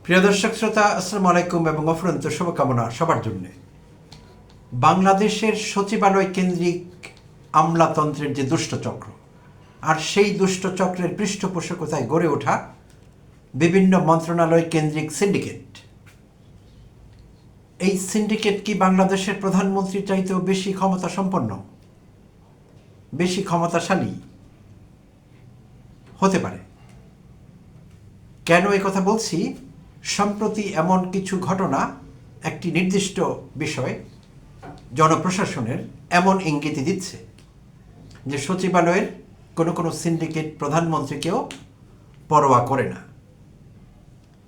প্রিয় দর্শক শ্রোতা, আসসালামু আলাইকুম এবং অফুরন্ত শুভকামনা সবার জন্য। বাংলাদেশের সচিবালয় কেন্দ্রিক আমলাতন্ত্রের যে দুষ্টচক্র, আর সেই দুষ্টচক্রের পৃষ্ঠপোষকতায় গড়ে ওঠা বিভিন্ন মন্ত্রণালয় কেন্দ্রিক সিন্ডিকেট, এই সিন্ডিকেট কি বাংলাদেশের প্রধানমন্ত্রীর চাইতেও বেশি ক্ষমতা সম্পন্ন, বেশি ক্ষমতাশালী হতে পারে? কেন কথা বলছি? সম্প্রতি এমন কিছু ঘটনা একটি নির্দিষ্ট বিষয় জনপ্রশাসনের এমন ইঙ্গিত দিচ্ছে যে সচিবালয়ের কোনো কোনো সিন্ডিকেট প্রধানমন্ত্রীকেও পরোয়া করে না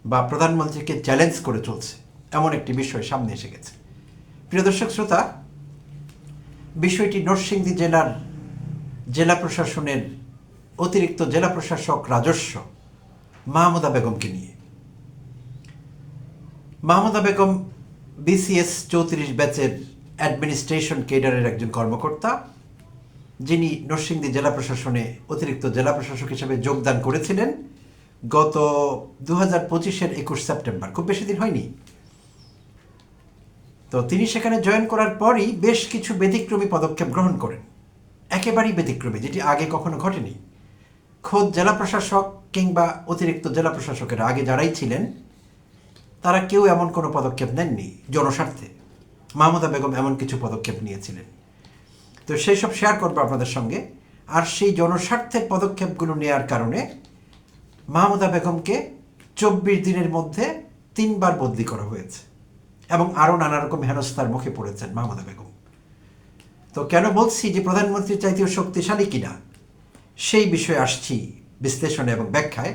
বা প্রধানমন্ত্রীকে চ্যালেঞ্জ করে চলছে, এমন একটি বিষয় সামনে এসে গেছে। প্রিয় দর্শক শ্রোতা, বিষয়টি নরসিংদী জেলার জেলা প্রশাসনের অতিরিক্ত জেলা প্রশাসক রাজস্ব মাহমুদা বেগমকে নিয়ে। মাহমুদা বেগম BCS 34 ব্যাচের অ্যাডমিনিস্ট্রেশন কেডারের একজন কর্মকর্তা, যিনি নরসিংদী জেলা প্রশাসনে অতিরিক্ত জেলা প্রশাসক হিসেবে যোগদান করেছিলেন গত 2025-এর 21 সেপ্টেম্বর, খুব বেশি দিন হয়নি। তো তিনি সেখানে জয়েন করার পরই বেশ কিছু ব্যতিক্রমী পদক্ষেপ গ্রহণ করেন, একেবারেই ব্যতিক্রমী, যেটি আগে কখনো ঘটেনি। খোদ জেলা প্রশাসক কিংবা অতিরিক্ত জেলা প্রশাসকের আগে যারাই ছিলেন তারা কেউ এমন কোনো পদক্ষেপ নেননি জনস্বার্থে। মাহমুদা বেগম এমন কিছু পদক্ষেপ নিয়েছিলেন, তো সেই সব শেয়ার করবো আপনাদের সঙ্গে। আর সেই জনস্বার্থের পদক্ষেপগুলো নেওয়ার কারণে মাহমুদা বেগমকে 24 দিনের মধ্যে 3 বার বদলি করা হয়েছে এবং আরও নানা রকম হেনস্থার মুখে পড়েছেন মাহমুদা বেগম। তো কেন বলছি যে প্রধানমন্ত্রীর চাইতেও শক্তিশালী কিনা, সেই বিষয়ে আসছি বিশ্লেষণে এবং ব্যাখ্যায়।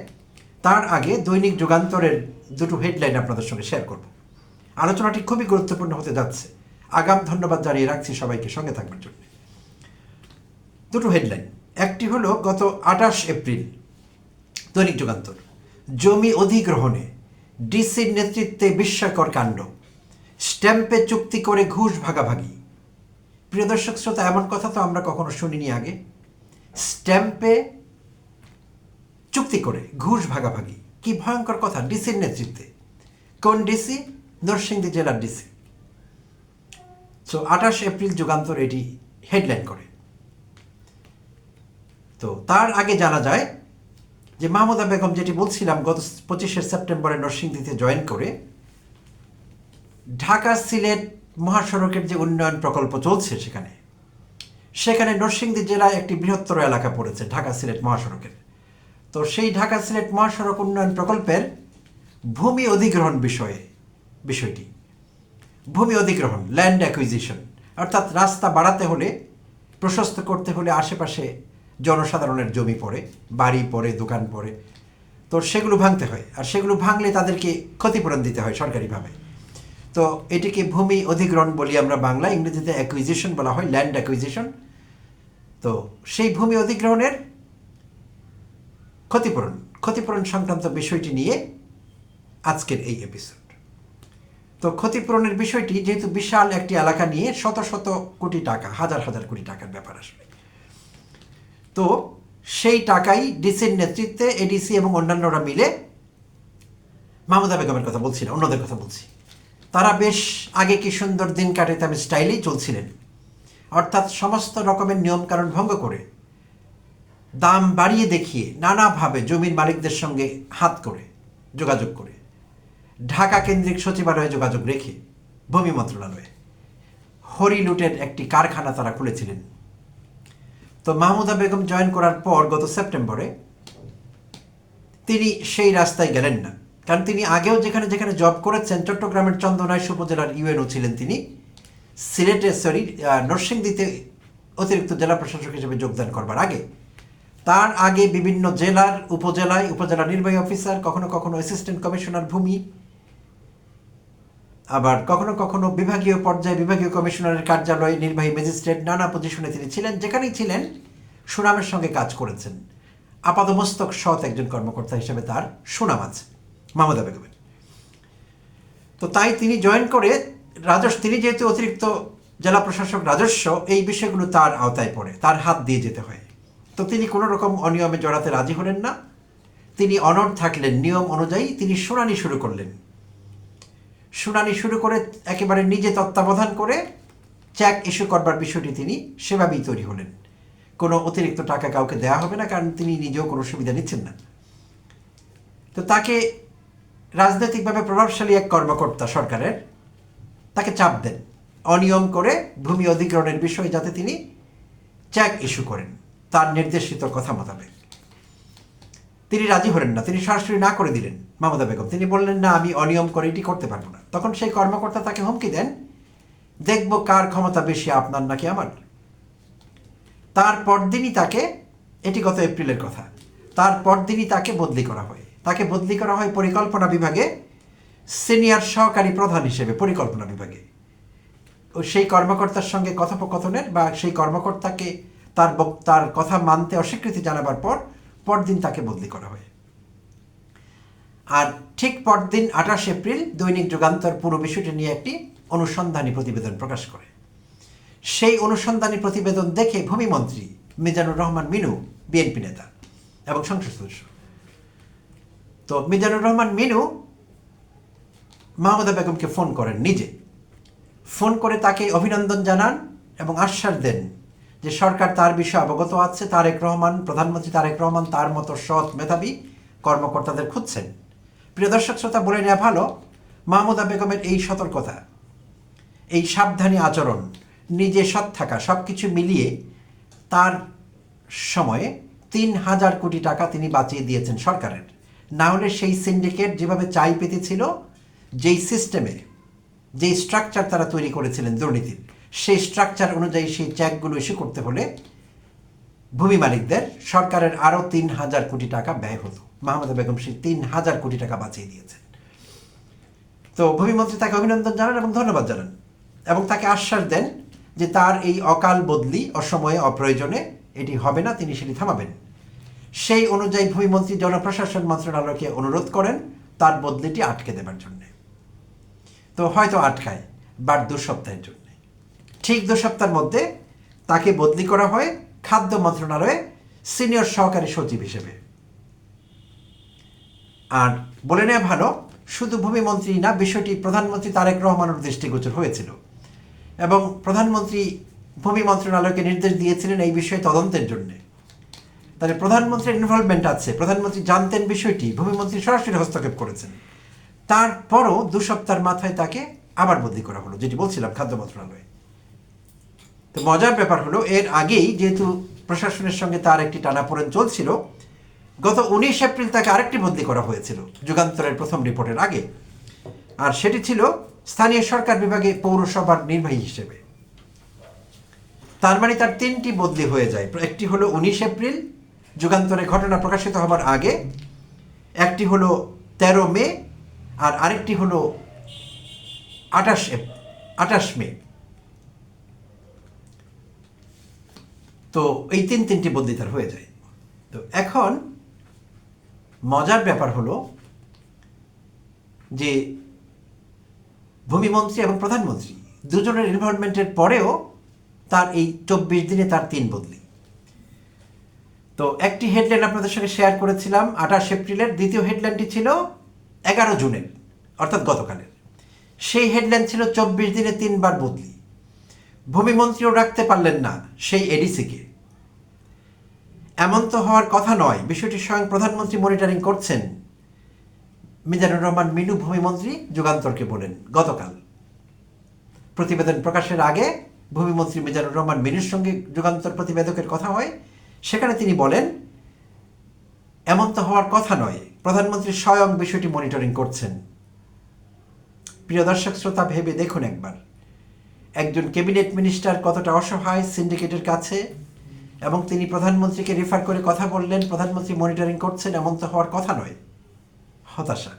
তার আগে দৈনিক যুগান্তরের দুটো হেডলাইন আপনাদের সঙ্গে শেয়ার করব। আলোচনাটি খুবই গুরুত্বপূর্ণ হতে যাচ্ছে। আগাম ধন্যবাদ জানিয়ে রাখছি সবাইকে সঙ্গে থাকবার জন্য। দুটো হেডলাইন, একটি হলো গত 28 এপ্রিল দৈনিক যুগান্তর, জমি অধিগ্রহণে ডিসির নেতৃত্বে বিস্ময়কর কাণ্ড, স্ট্যাম্পে চুক্তি করে ঘুষ ভাগাভাগি। প্রিয় দর্শক শ্রোতা, এমন কথা তো আমরা কখনো শুনিনি আগে। স্ট্যাম্পে চুক্তি করে ঘুষ ভাগাভাগি, কি ভয়ঙ্কর কথা! ডিসির নেতৃত্বে। কোন ডিসি? নরসিংদী জেলার ডিসি। সো 28 এপ্রিল যুগান্তর এটি হেডলাইন করে। তো তার আগে জানা যায় যে মাহমুদা বেগম, যেটি বলছিলাম, গত 25 সেপ্টেম্বরে নরসিংদীতে জয়েন করে ঢাকা সিলেট মহাসড়কের যে উন্নয়ন প্রকল্প চলছে সেখানে নরসিংদী জেলায় একটি বৃহত্তর এলাকা পড়েছে ঢাকা সিলেট মহাসড়কের। তো সেই ঢাকা সিলেট মহাসড়ক উন্নয়ন প্রকল্পের ভূমি অধিগ্রহণ বিষয়টি, ভূমি অধিগ্রহণ, ল্যান্ড অ্যাকুইজিশন, অর্থাৎ রাস্তা বাড়াতে হলে, প্রশস্ত করতে হলে আশেপাশে জনসাধারণের জমি পড়ে, বাড়ি পড়ে, দোকান পড়ে, তো সেগুলো ভাঙতে হয়। আর সেগুলো ভাঙলে তাদেরকে ক্ষতিপূরণ দিতে হয় সরকারিভাবে। তো এটিকে ভূমি অধিগ্রহণ বলি আমরা বাংলা, ইংরেজিতে অ্যাকুইজিশন বলা হয়, ল্যান্ড অ্যাকুইজিশন। তো সেই ভূমি অধিগ্রহণের ক্ষতিপূরণ সংক্রান্ত বিষয়টি নিয়ে আজকের এই এপিসোড। তো ক্ষতিপূরণের বিষয়টি যেহেতু বিশাল একটি এলাকা নিয়ে শত শত কোটি টাকা, হাজার হাজার কোটি টাকার ব্যাপার আসবে, তো সেই টাকাই ডিসির নেতৃত্বে এডিসি এবং অন্যান্যরা মিলে, মাহমুদা বেগমের কথা বলছি না, অন্যদের কথা বলছি, তারা বেশ আগে কি সুন্দর দিন কাটাতে আমি স্টাইলেই চলছিলেন। অর্থাৎ সমস্ত রকমের নিয়মকানুন ভঙ্গ করে, দাম বাড়িয়ে দেখিয়ে, নানাভাবে জমির মালিকদের সঙ্গে হাত করে যোগাযোগ করে, ঢাকা কেন্দ্রিক সচিবালয়ে যোগাযোগ রেখে ভূমি মন্ত্রণালয়ে হরিলুটের একটি কারখানা তারা খুলেছিলেন। তো মাহমুদা বেগম জয়েন করার পর গত সেপ্টেম্বরে তিনি সেই রাস্তায় গেলেন না, কারণ তিনি আগেও যেখানে যেখানে জব করেছেন, চট্টগ্রামের চন্দনাইশ উপজেলার ইউএনও ছিলেন তিনি, নরসিংদীতে অতিরিক্ত জেলা প্রশাসক হিসেবে যোগদান করবার আগে, তার আগে বিভিন্ন জেলার উপজেলা নির্বাহী অফিসার, কখনো কখনো অ্যাসিস্ট্যান্ট কমিশনার ভূমি, আবার কখনো কখনো বিভাগীয় পর্যায়ে বিভাগীয় কমিশনারের কার্যালয়ে নির্বাহী ম্যাজিস্ট্রেট, নানা পজিশনে তিনি ছিলেন। যেখানেই ছিলেন সুনামের সঙ্গে কাজ করেছেন। আপাদমস্তক সৎ একজন কর্মকর্তা হিসেবে তার সুনাম আছে মাহমুদা বেগমের। তো তাই তিনি জয়েন করে তিনি যেহেতু অতিরিক্ত জেলা প্রশাসক রাজস্ব, এই বিষয়গুলো তার আওতায় পড়ে, তার হাত দিয়ে যেতে হয়। তো তিনি কোনো রকম অনিয়মে জড়াতে রাজি হলেন না। তিনি অনড় থাকলেন। নিয়ম অনুযায়ী তিনি শুনানি শুরু করলেন। শুনানি শুরু করে একেবারে নিজে তত্ত্বাবধান করে চেক ইস্যু করবার বিষয়টি তিনি সেভাবেই তৈরি হলেন। কোনো অতিরিক্ত টাকা কাউকে দেওয়া হবে না, কারণ তিনি নিজেও কোনো সুবিধা নিচ্ছেন না। তো তাকে রাজনৈতিকভাবে প্রভাবশালী এক কর্মকর্তা সরকারের তাকে চাপ দেন অনিয়ম করে ভূমি অধিগ্রহণের বিষয়ে যাতে তিনি চেক ইস্যু করেন তার নির্দেশিত কথা মোতাবেক। তিনি রাজি হলেন না, তিনি সরাসরি না করে দিলেন মাহমুদা বেগম। তিনি বললেন, না, আমি অনিয়ম করে এটি করতে পারবো না। তখন সেই কর্মকর্তা তাকে হুমকি দেন, দেখব কার ক্ষমতা বেশি, আপনার নাকি আমার। তার পরদিনই তাকে, এটি গত এপ্রিলের কথা, তার পরদিনই তাকে বদলি করা হয়। তাকে বদলি করা হয় পরিকল্পনা বিভাগে সিনিয়র সহকারী প্রধান হিসেবে, পরিকল্পনা বিভাগে। সেই কর্মকর্তার সঙ্গে কথোপকথনের বা সেই কর্মকর্তাকে তার কথা মানতে অস্বীকৃতি জানাবার পরদিন তাকে বদলি করা হয়। আর ঠিক পরদিন 28 এপ্রিল দৈনিক যুগান্তর পুরো বিষয়টি নিয়ে একটি অনুসন্ধানী প্রতিবেদন প্রকাশ করে। সেই অনুসন্ধানী প্রতিবেদন দেখে ভূমিমন্ত্রী মিজানুর রহমান মিনু, বিএনপি নেতা এবং সংসদ সদস্য, তো মিজানুর রহমান মিনু মাহমুদা বেগমকে ফোন করেন, নিজে ফোন করে তাকে অভিনন্দন জানান এবং আশ্বাস দেন যে সরকার তার বিষয়ে অবগত আছে। প্রধানমন্ত্রী তারেক রহমান তার মতো সৎ মেধাবী কর্মকর্তাদের খুঁজছেন। প্রিয় দর্শক শ্রোতা, বলে নেওয়া ভালো, মাহমুদা বেগমের এই সতর্কতা, এই সাবধানী আচরণ, নিজে সৎ থাকা, সব কিছু মিলিয়ে তার সময়ে 3,000 কোটি টাকা তিনি বাঁচিয়ে দিয়েছেন সরকারের। না হলে সেই সিন্ডিকেট যেভাবে চাই পেতেছিল, যেই সিস্টেমে, যেই স্ট্রাকচার তারা তৈরি করেছিলেন দুর্নীতির, সেই স্ট্রাকচার অনুযায়ী সেই চেকগুলো ইস্যু করতে হলে ভূমি মালিকদের সরকারের আরও 3,000 কোটি টাকা ব্যয় হতো। মাহমুদা বেগম সেই 3,000 কোটি টাকা বাঁচিয়ে দিয়েছেন। তো ভূমিমন্ত্রী তাকে অভিনন্দন জানান এবং ধন্যবাদ জানান এবং তাকে আশ্বাস দেন যে তার এই অকাল বদলি, অসময়ে, অপ্রয়োজনে এটি হবে না, তিনি সেটি থামাবেন। সেই অনুযায়ী ভূমিমন্ত্রী জনপ্রশাসন মন্ত্রণালয়কে অনুরোধ করেন তার বদলিটি আটকে দেবার জন্য। তো হয়তো আটকায়, বাট 2 সপ্তাহের জন্য। ঠিক 2 সপ্তাহের মধ্যে তাকে বদলি করা হয় খাদ্য মন্ত্রণালয়ে সিনিয়র সহকারী সচিব হিসেবে। আর বলে নেওয়া ভালো, শুধু ভূমিমন্ত্রী না, বিষয়টি প্রধানমন্ত্রী তারেক রহমানের দৃষ্টিগোচর হয়েছিল এবং প্রধানমন্ত্রী ভূমি মন্ত্রণালয়কে নির্দেশ দিয়েছিলেন এই বিষয়ে তদন্তের জন্য। তাহলে প্রধানমন্ত্রীর ইনভলভমেন্ট আছে, প্রধানমন্ত্রী জানতেন বিষয়টি, ভূমিমন্ত্রী সরাসরি হস্তক্ষেপ করেছেন। তারপরও 2 সপ্তাহের মাথায় তাকে আবার বদলি করা হলো, যেটি বলছিলাম খাদ্য মন্ত্রণালয়ে। তো মজার ব্যাপার হলো, এর আগেই যেহেতু প্রশাসনের সঙ্গে তার একটি টানাপোড়েন চলছিল, গত 19 এপ্রিল তাকে আরেকটি বদলি করা হয়েছিল যুগান্তরের প্রথম রিপোর্টের আগে। আর সেটি ছিল স্থানীয় সরকার বিভাগে পৌরসভার নির্বাহী হিসেবে। তার মানে তার 3টি বদলি হয়ে যায়। একটি হলো 19 এপ্রিল যুগান্তরে ঘটনা প্রকাশিত হবার আগে, একটি হলো 13 মে, আর আরেকটি হলো 28 মে। তো এই তিনটি বদলি তার হয়ে যায়। তো এখন মজার ব্যাপার হলো যে ভূমিমন্ত্রী এবং প্রধানমন্ত্রী দুজনের ইনভলভমেন্টের পরেও তার এই 24 দিনে তার 3 বদলি। তো একটি হেডলাইন আপনাদের সঙ্গে শেয়ার করেছিলাম 28 এপ্রিলের, দ্বিতীয় হেডলাইনটি ছিল 11 জুনের, অর্থাৎ গতকালের। সেই হেডলাইন ছিল 24 দিনে 3 বার বদলি। ভূমিমন্ত্রীও রাখতে পারলেন না সেই এডিসিকে। এমন তো হওয়ার কথা নয়, বিষয়টি স্বয়ং প্রধানমন্ত্রী মনিটরিং করছেন। মিজানুর রহমান মিনু ভূমিমন্ত্রী যুগান্তরকে বলেন গতকাল প্রতিবেদন প্রকাশের আগে ভূমিমন্ত্রী মিজানুর রহমান মিনুর সঙ্গে যুগান্তর প্রতিবেদকের কথা হয়। সেখানে তিনি বলেন, এমন তো হওয়ার কথা নয়, প্রধানমন্ত্রী স্বয়ং বিষয়টি মনিটরিং করছেন। প্রিয় দর্শক শ্রোতা, ভেবে দেখুন একবার, একজন ক্যাবিনেট মিনিস্টার কতটা অসহায় সিন্ডিকেটের কাছে, এবং তিনি প্রধানমন্ত্রীকে রেফার করে কথা বললেন প্রধানমন্ত্রী মনিটরিং করছেন, এমন তো হওয়ার কথা নয়। হতাশা।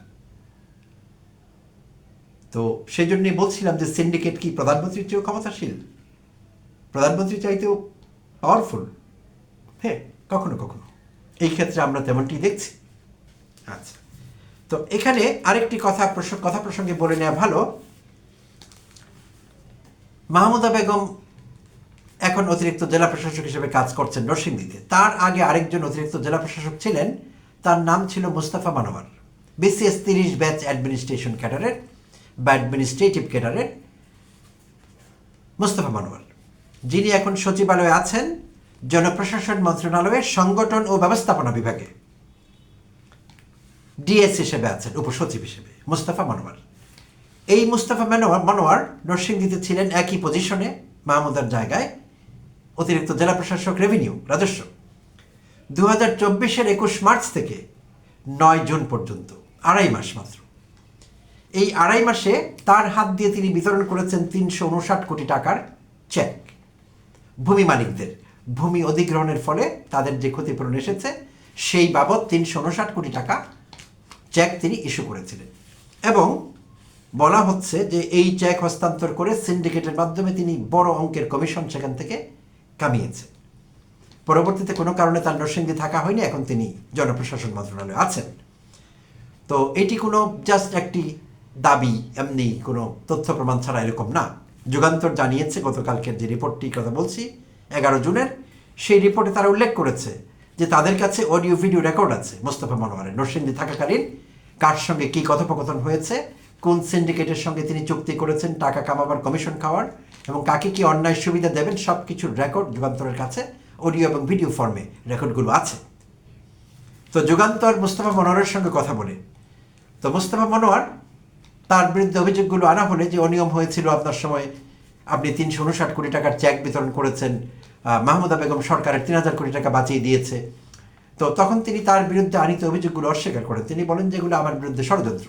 তো সেই জন্যই বলছিলাম যে সিন্ডিকেট কি প্রধানমন্ত্রীর চেয়েও ক্ষমতাশীল, প্রধানমন্ত্রী চাইতেও পাওয়ারফুল? হ্যাঁ, কখনো কখনো। এই ক্ষেত্রে আমরা তেমনটি দেখছি। আচ্ছা, তো এখানে আরেকটি কথা প্রসঙ্গে বলে নেওয়া ভালো। মাহমুদা বেগম এখন অতিরিক্ত জেলা প্রশাসক হিসেবে কাজ করছেন নরসিংদীতে। তার আগে আরেকজন অতিরিক্ত জেলা প্রশাসক ছিলেন তার নাম ছিল Mustafa Manowar, BCS 30 batch administration ক্যাডারের বা অ্যাডমিনিস্ট্রেটিভ ক্যাডারের মুস্তাফা মানোয়ার, যিনি এখন সচিবালয়ে আছেন জনপ্রশাসন মন্ত্রণালয়ের সংগঠন ও ব্যবস্থাপনা বিভাগে ডিএস হিসেবে আছেন, উপসচিব হিসেবে মুস্তাফা মানোয়ার। এই মুস্তাফা মানোয়ার নরসিংদীতে ছিলেন একই পজিশনে মাহমুদার জায়গায় অতিরিক্ত জেলা প্রশাসক রেভিনিউ রাজস্ব 2024-এর 21 মার্চ থেকে 9 জুন পর্যন্ত 2.5 মাস মাত্র। এই 2.5 মাসে তার হাত দিয়ে তিনি বিতরণ করেছেন 359 কোটি টাকার চেক ভূমি মালিকদের, ভূমি অধিগ্রহণের ফলে তাদের যে ক্ষতিপূরণ এসেছে সেই বাবদ 359 কোটি টাকা চেক তিনি ইস্যু করেছিলেন। এবং বলা হচ্ছে যে এই চেক হস্তান্তর করে সিন্ডিকেটের মাধ্যমে তিনি বড় অঙ্কের কমিশন সেখান থেকে কামিয়েছেন। পরবর্তীতে কোনো কারণে তার নরসিংদী থাকা হয়নি, এখন তিনি জনপ্রশাসন মন্ত্রণালয়ে আছেন। তো এটি কোনো জাস্ট একটি দাবি, এমনি কোনো তথ্য প্রমাণ ছাড়া এরকম না। যুগান্তর জানিয়েছে গতকালকের যে রিপোর্টটির কথা বলছি 11 জুনের, সেই রিপোর্টে তারা উল্লেখ করেছে যে তাদের কাছে অডিও ভিডিও রেকর্ড আছে মুস্তাফা মানোয়ারের নরসিংদী থাকাকালীন কার সঙ্গে কী কথোপকথন হয়েছে, কোন সিন্ডিকেটের সঙ্গে তিনি চুক্তি করেছেন টাকা কামাবার, কমিশন খাওয়ার, এবং কাকে কি অন্যায় সুবিধা দেবেন, সব কিছুর রেকর্ড যুগান্তরের কাছে অডিও এবং ভিডিও ফর্মে রেকর্ডগুলো আছে। তো যুগান্তর মুস্তাফা মনোয়ারের সঙ্গে কথা বলে, তো মুস্তাফা মনোয়ার তার বিরুদ্ধে অভিযোগগুলো আনা হলে যে অনিয়ম হয়েছিল, আপনার সময় আপনি 359 কোটি টাকার চেক বিতরণ করেছেন, মাহমুদা বেগম সরকারের 3000 কোটি টাকা বাঁচিয়ে দিয়েছে। তো তখন তিনি তার বিরুদ্ধে আনিত অভিযোগগুলো অস্বীকার করেন, তিনি বলেন যে এগুলো আমার বিরুদ্ধে ষড়যন্ত্র।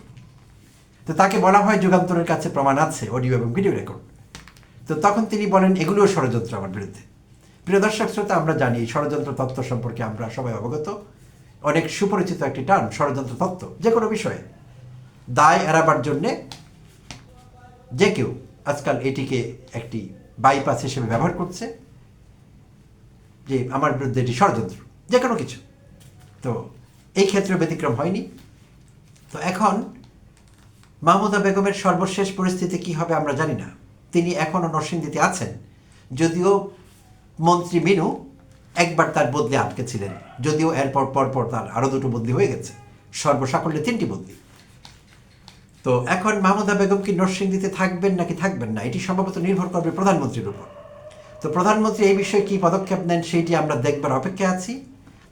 তো তাকে বলা হয় যুগান্তরের কাছে প্রমাণ আছে, অডিও এবং ভিডিও রেকর্ড। তো তখন তিনি বলেন এগুলোও ষড়যন্ত্র আমার বিরুদ্ধে। প্রিয় দর্শক শ্রোতা, আমরা জানি ষড়যন্ত্র তত্ত্ব সম্পর্কে আমরা সবাই অবগত, অনেক সুপরিচিত একটি টার্ম ষড়যন্ত্র তত্ত্ব। যে কোনো বিষয়ে দায় এড়াবার জন্যে যে কেউ আজকাল এটিকে একটি বাইপাস হিসেবে ব্যবহার করছে, যে আমার বিরুদ্ধে এটি ষড়যন্ত্র, যে কোনো কিছু। তো এই ক্ষেত্রে ব্যতিক্রম হয়নি। তো এখন মাহমুদা বেগমের সর্বশেষ পরিস্থিতি কী হবে আমরা জানি না। তিনি এখনও নরসিংদীতে আছেন, যদিও মন্ত্রী মিনু একবার তার বদলে আটকে ছিলেন, যদিও এরপর পরপর তার আরও 2টো বদলি হয়ে গেছে, সর্বসাকল্যে 3টি বদলি। তো এখন মাহমুদা বেগম কি নরসিংদীতে থাকবেন নাকি থাকবেন না, এটি সম্ভবত নির্ভর করবে প্রধানমন্ত্রীর উপর। তো প্রধানমন্ত্রী এই বিষয়ে কী পদক্ষেপ নেন সেইটি আমরা দেখবার অপেক্ষা আছি।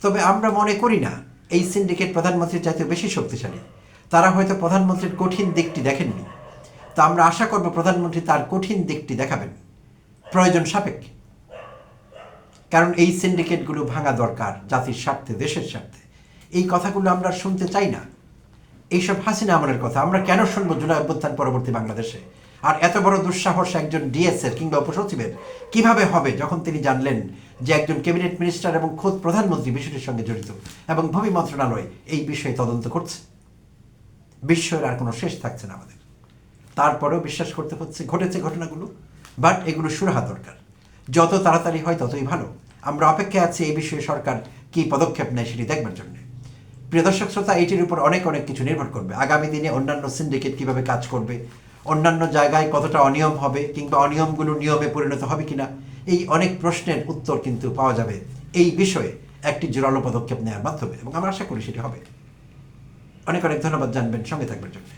তবে আমরা মনে করি না এই সিন্ডিকেট প্রধানমন্ত্রীর চাইতে বেশি শক্তিশালী। তারা হয়তো প্রধানমন্ত্রীর কঠিন দিকটি দেখেননি। তো আমরা আশা করব প্রধানমন্ত্রী তার কঠিন দিকটি দেখাবেন প্রয়োজন সাপেক্ষে। কারণ এই সিন্ডিকেটগুলো ভাঙা দরকার জাতির স্বার্থে, দেশের স্বার্থে। এই কথাগুলো আমরা শুনতে চাই না। এইসব হাসিনা আমলের কথা আমরা কেন শুনবো জুলাই অভ্যুত্থান পরবর্তী বাংলাদেশে? আর এত বড় দুঃসাহস একজন ডিএসের কিংবা উপসচিবের কিভাবে হবে, যখন তিনি জানলেন যে একজন ক্যাবিনেট মিনিস্টার এবং খোদ প্রধানমন্ত্রী বিষয়টির সঙ্গে জড়িত এবং ভূমি মন্ত্রণালয় এই বিষয়ে তদন্ত করছে। বিস্ময়ের আর কোনো শেষ থাকছে না আমাদের। তারপরেও বিশ্বাস করতে হচ্ছে ঘটেছে ঘটনাগুলো, বাট এগুলো সুরাহা দরকার। যত তাড়াতাড়ি হয় ততই ভালো। আমরা অপেক্ষায় আছি এই বিষয়ে সরকার কী পদক্ষেপ নেয় সেটি দেখবার জন্য। প্রিয় দর্শক শ্রোতা, এইটির উপর অনেক কিছু নির্ভর করবে। আগামী দিনে অন্যান্য সিন্ডিকেট কীভাবে কাজ করবে, অন্যান্য জায়গায় কতটা অনিয়ম হবে, কিংবা অনিয়মগুলো নিয়মে পরিণত হবে কিনা, এই অনেক প্রশ্নের উত্তর কিন্তু পাওয়া যাবে এই বিষয়ে একটি জোরালো পদক্ষেপ নেওয়ার মাধ্যমে, এবং আমরা আশা করি সেটি হবে। অনেক ধন্যবাদ জানবেন, সঙ্গে থাকবার জন্য।